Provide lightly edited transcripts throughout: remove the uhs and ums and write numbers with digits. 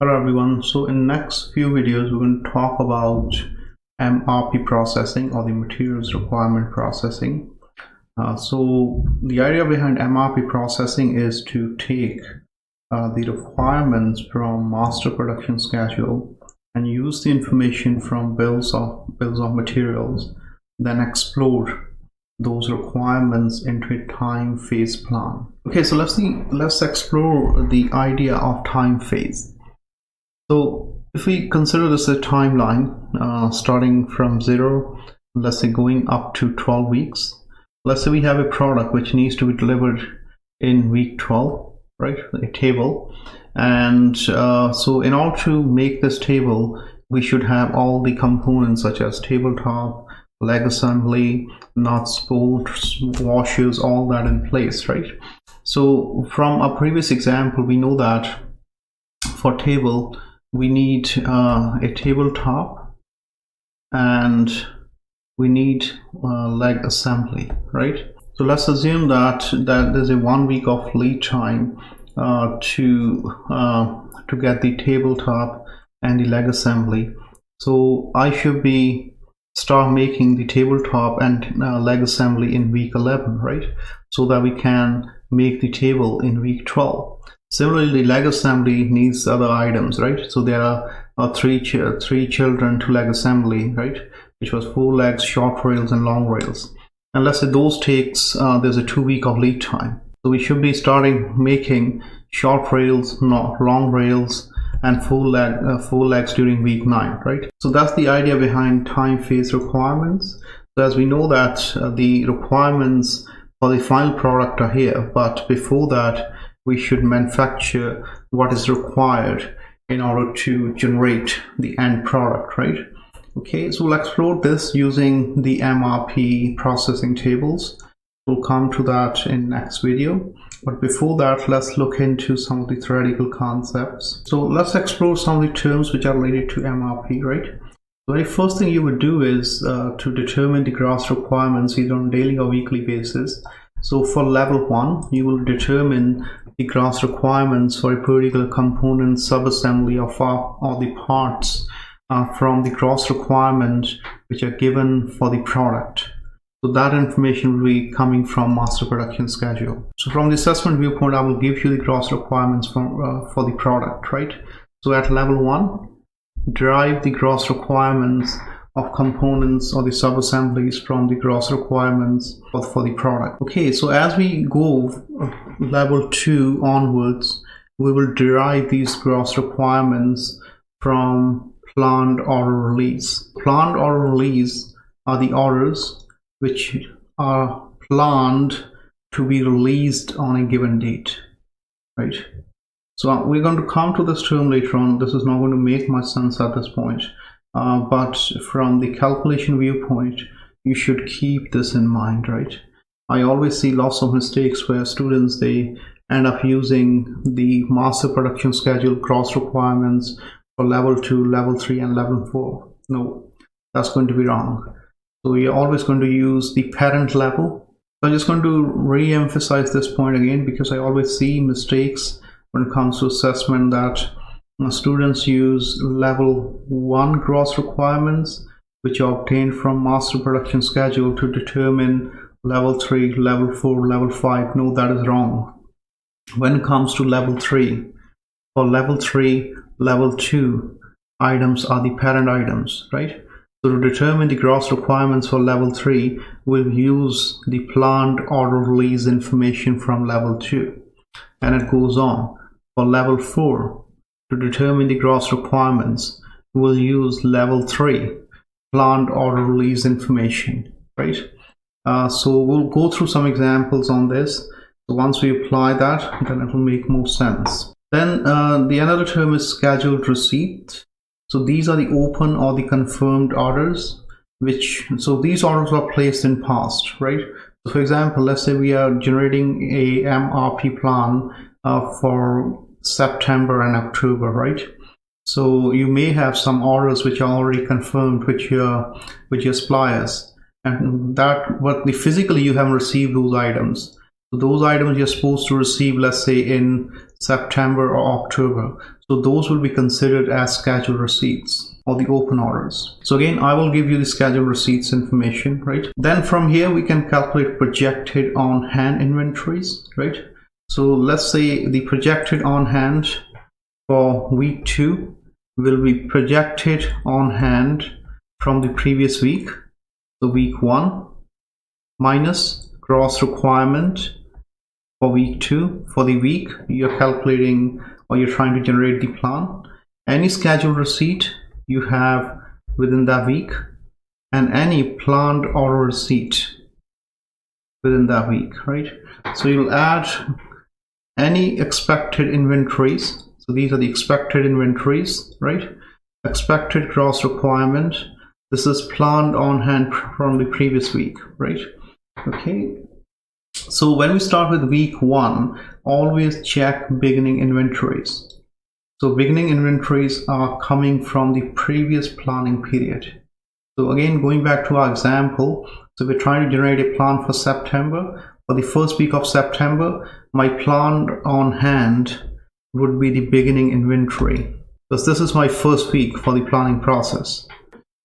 Hello everyone. So in next few videos we're going to talk about MRP processing, or the materials requirement processing. So the idea behind MRP processing is to take the requirements from master production schedule and use the information from bills of materials, then explore those requirements into a time phase plan. Okay, so let's explore the idea of time phase. So if we consider this a timeline starting from 0, let's say going up to 12 weeks. Let's say we have a product which needs to be delivered in week 12, right? A table. And so in order to make this table, we should have all the components such as tabletop, leg assembly, nuts, bolts, washers, all that in place, right? So from a previous example, we know that for table, we need a tabletop and we need leg assembly, right? So let's assume that there's a 1 week of lead time to get the tabletop and the leg assembly. So I should start making the tabletop and leg assembly in week 11, right? So that we can make the table in week 12. Similarly, leg assembly needs other items, right? So there are three children to leg assembly, right? Which was 4 legs, short rails and long rails. And let's say those takes, there's a 2 week of lead time. So we should be starting making short rails, long rails and 4 legs during week 9, right? So that's the idea behind time phase requirements. So as we know that the requirements for the final product are here, but before that, we should manufacture what is required in order to generate the end product, right? Okay, so we'll explore this using the MRP processing tables. We'll come to that in next video. But before that, let's look into some of the theoretical concepts. So let's explore some of the terms which are related to MRP, right? The very first thing you would do is to determine the gross requirements either on a daily or weekly basis. So for level 1, you will determine the gross requirements for a particular component, subassembly or the parts from the gross requirement which are given for the product. So that information will be coming from master production schedule. So from the assessment viewpoint, I will give you the gross requirements for the product, right? So at level 1, derive the gross requirements of components or the sub-assemblies from the gross requirements for the product. Okay, so as we go level 2 onwards, we will derive these gross requirements from planned order release. Planned order release are the orders which are planned to be released on a given date, right? So we're going to come to this term later on. This is not going to make much sense at this point. But from the calculation viewpoint, you should keep this in mind, right? I always see lots of mistakes where students, they end up using the master production schedule gross requirements for level 2, level 3 and level 4. No, that's going to be wrong. So you're always going to use the parent level. So I'm just going to re-emphasize this point again, because I always see mistakes when it comes to assessment that students use level 1 gross requirements which are obtained from master production schedule to determine level 3, level 4, level 5. No, that is wrong. When it comes to level 3, for level 3, level 2 items are the parent items, right? So to determine the gross requirements for level 3, we'll use the planned order release information from level 2, and it goes on. For level 4, to determine the gross requirements, we'll use level 3, planned order release information, right? So we'll go through some examples on this. So once we apply that, then it will make more sense. Then the another term is scheduled receipt. So these are the open or the confirmed orders, so these orders are placed in past, right? So for example, let's say we are generating a MRP plan for September and October, right? So you may have some orders which are already confirmed with your suppliers, and physically you haven't received those items. So those items you're supposed to receive, let's say in September or October. So those will be considered as scheduled receipts or the open orders. So again, I will give you the scheduled receipts information, right? Then from here we can calculate projected on hand inventories, right? So let's say the projected on hand for week 2 will be projected on hand from the previous week, so week 1, minus gross requirement for week 2. For the week you're calculating or you're trying to generate the plan, any scheduled receipt you have within that week, and any planned order receipt within that week, right? So you'll add any expected inventories. So these are the expected inventories, right? Expected gross requirement. This is planned on hand from the previous week, right? Okay. So when we start with week 1, always check beginning inventories. So beginning inventories are coming from the previous planning period. So again, going back to our example, so we're trying to generate a plan for September. For the first week of September, my plan on hand would be the beginning inventory, because this is my first week for the planning process.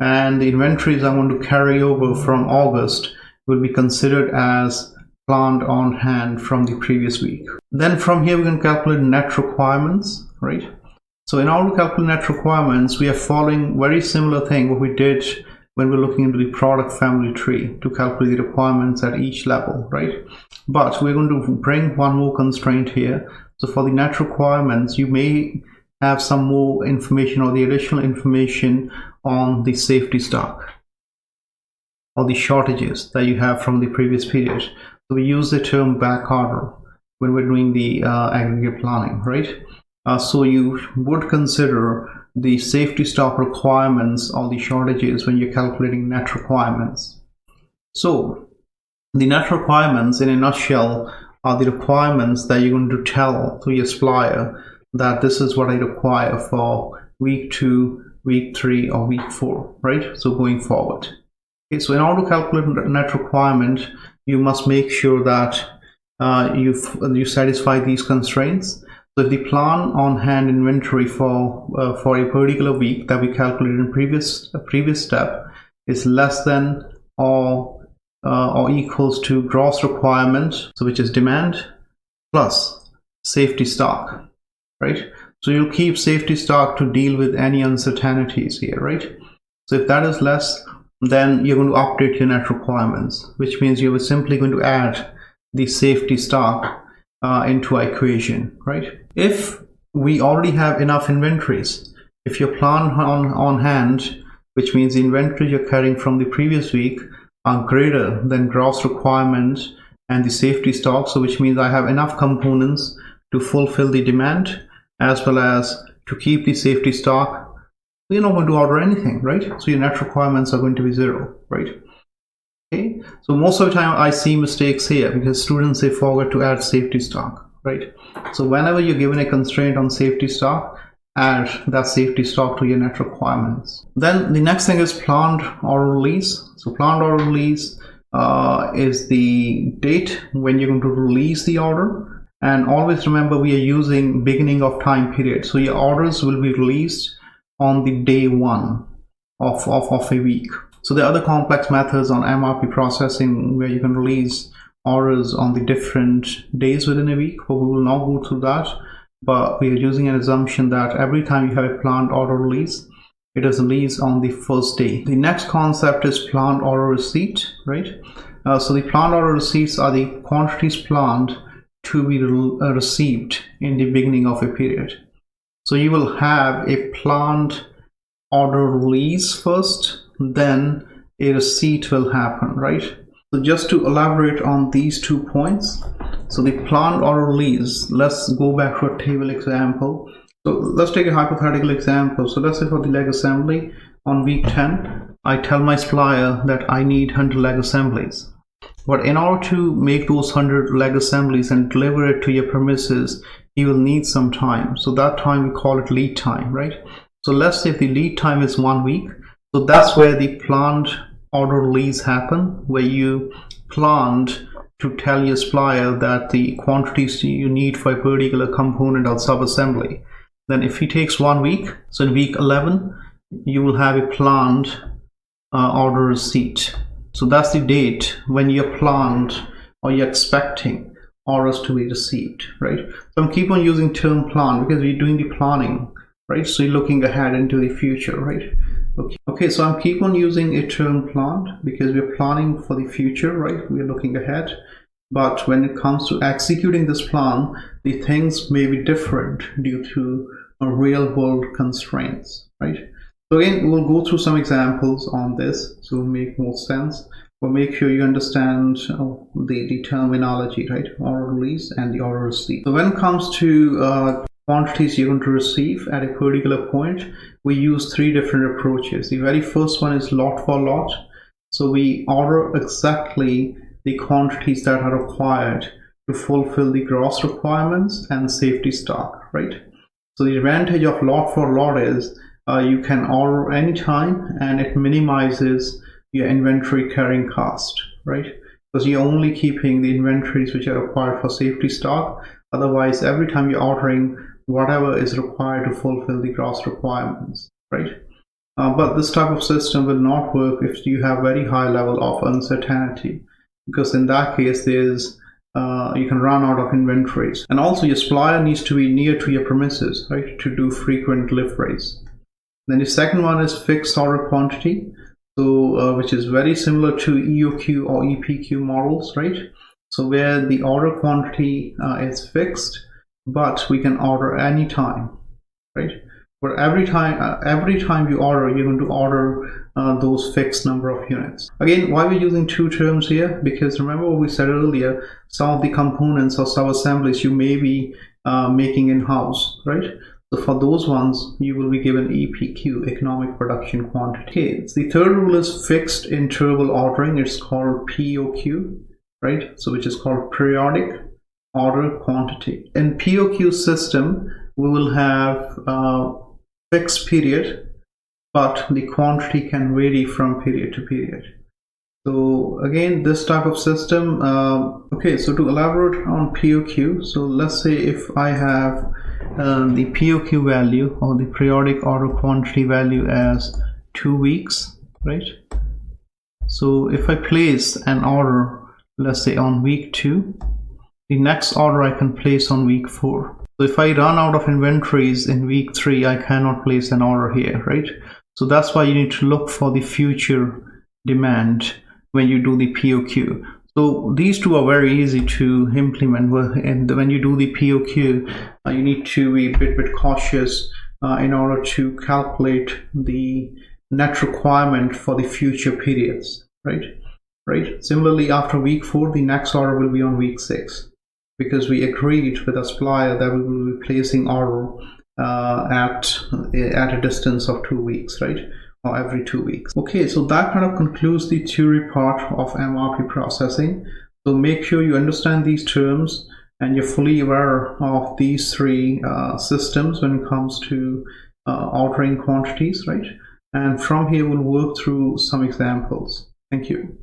And the inventories I want to carry over from August will be considered as planned on hand from the previous week. Then from here we can calculate net requirements, right? So in order to calculate net requirements, we are following very similar thing what we did when we're looking into the product family tree to calculate the requirements at each level, right? But we're going to bring one more constraint here. So for the net requirements, you may have some more information or the additional information on the safety stock or the shortages that you have from the previous period. So we use the term back order when we're doing the aggregate planning, right? So you would consider the safety stock requirements or the shortages when you're calculating net requirements. So the net requirements in a nutshell are the requirements that you're going to tell to your supplier that this is what I require for week 2, week 3 or week 4, right? So going forward. Okay, so in order to calculate net requirement, you must make sure that you satisfy these constraints. So if the plan on hand inventory for a particular week that we calculated in previous step is less than or equals to gross requirement, so which is demand plus safety stock, right? So you'll keep safety stock to deal with any uncertainties here, right? So if that is less, then you're going to update your net requirements, which means you are simply going to add the safety stock into our equation, right? If we already have enough inventories, if your plan on hand, which means the inventory you're carrying from the previous week are greater than gross requirements and the safety stock, so which means I have enough components to fulfill the demand as well as to keep the safety stock, you're not going to order anything, right? So your net requirements are going to be 0, right? Okay, so most of the time I see mistakes here because students, they forget to add safety stock, right? So whenever you're given a constraint on safety stock, add that safety stock to your net requirements. Then the next thing is planned order release. So planned order release is the date when you're going to release the order. And always remember, we are using beginning of time period. So your orders will be released on the day 1 of a week. So there are other complex methods on MRP processing where you can release orders on the different days within a week, but we will not go through that. But we are using an assumption that every time you have a planned order release, it is released on the first day. The next concept is planned order receipt, right? So the planned order receipts are the quantities planned to be received in the beginning of a period. So you will have a planned order release first, then a receipt will happen, right? So just to elaborate on these 2 points, so the planned order release, let's go back to a table example. So let's take a hypothetical example. So let's say for the leg assembly on week 10, I tell my supplier that I need 100 leg assemblies. But in order to make those 100 leg assemblies and deliver it to your premises, you will need some time. So that time we call it lead time, right? So let's say if the lead time is 1 week, so that's where the planned order release happen, where you planned to tell your supplier that the quantities you need for a particular component or sub-assembly. Then if it takes 1 week, so in week 11, you will have a planned order receipt. So that's the date when you're planned or you're expecting orders to be received, right? So I'm keep on using term plan because we're doing the planning, right? So you're looking ahead into the future, right? Okay, so I'm keep on using a term plan because we're planning for the future, right? We're looking ahead. But when it comes to executing this plan, the things may be different due to real world constraints, right? So again, we'll go through some examples on this so it'll make more sense. But make sure you understand the terminology, right? Order release and the order receipt. So when it comes to quantities you're going to receive at a particular point, we use 3 different approaches. The very first one is lot for lot. So we order exactly the quantities that are required to fulfill the gross requirements and safety stock, right? So the advantage of lot for lot is you can order anytime and it minimizes your inventory carrying cost, right? Because you're only keeping the inventories which are required for safety stock. Otherwise, every time you're ordering whatever is required to fulfill the gross requirements, right? But this type of system will not work if you have very high level of uncertainty, because in that case there's you can run out of inventories. And also your supplier needs to be near to your premises, right, to do frequent deliveries. Then the second one is fixed order quantity, so which is very similar to EOQ or EPQ models, right? So where the order quantity is fixed, but we can order anytime, right? But every time you order, you're going to order those fixed number of units. Again, why we're using 2 terms here? Because remember what we said earlier, some of the components or sub-assemblies you may be making in-house, right? So for those ones, you will be given EPQ, economic production quantity. Okay, the third rule is fixed interval ordering. It's called POQ, right? So which is called periodic order quantity. In POQ system, we will have fixed period, but the quantity can vary from period to period. So again, this type of system, okay, so to elaborate on POQ, so let's say if I have the POQ value or the periodic order quantity value as 2 weeks, right? So if I place an order, let's say on week 2, the next order I can place on week 4. So if I run out of inventories in week 3, I cannot place an order here, right? So that's why you need to look for the future demand when you do the POQ. So these 2 are very easy to implement, and when you do the POQ, you need to be a bit cautious in order to calculate the net requirement for the future periods, right? Similarly, after week 4, the next order will be on week 6. Because we agreed with a supplier that we will be placing order at a distance of 2 weeks, right? Or every 2 weeks. Okay, so that kind of concludes the theory part of MRP processing. So make sure you understand these terms and you're fully aware of these 3 systems when it comes to ordering quantities, right? And from here we'll work through some examples. Thank you.